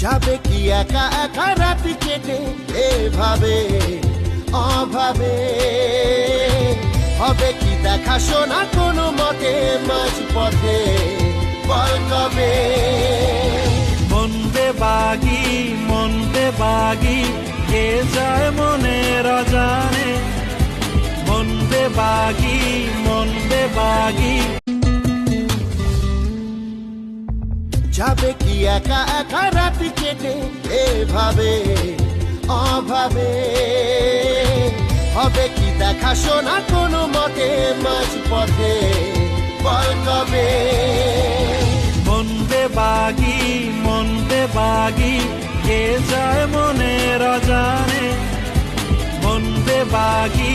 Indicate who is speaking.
Speaker 1: যাবে কি একা একা রাতি কেটে এভাবে অভাবে? হবে কি দেখা শোনা কোনো মতে মাঝ পথে? বল কবে?
Speaker 2: মন বেবাগি কে যায় মনের অজানে। মন বেবাগি
Speaker 1: যাবে কি একা একা রাতি কেটে এভাবে অভাবে? হবে কি দেখা শোনা কোনো মতে মাঝ পথে? বল কবে?
Speaker 2: মন বেবাগি কে যায় মনের অজানে। মন বেবাগি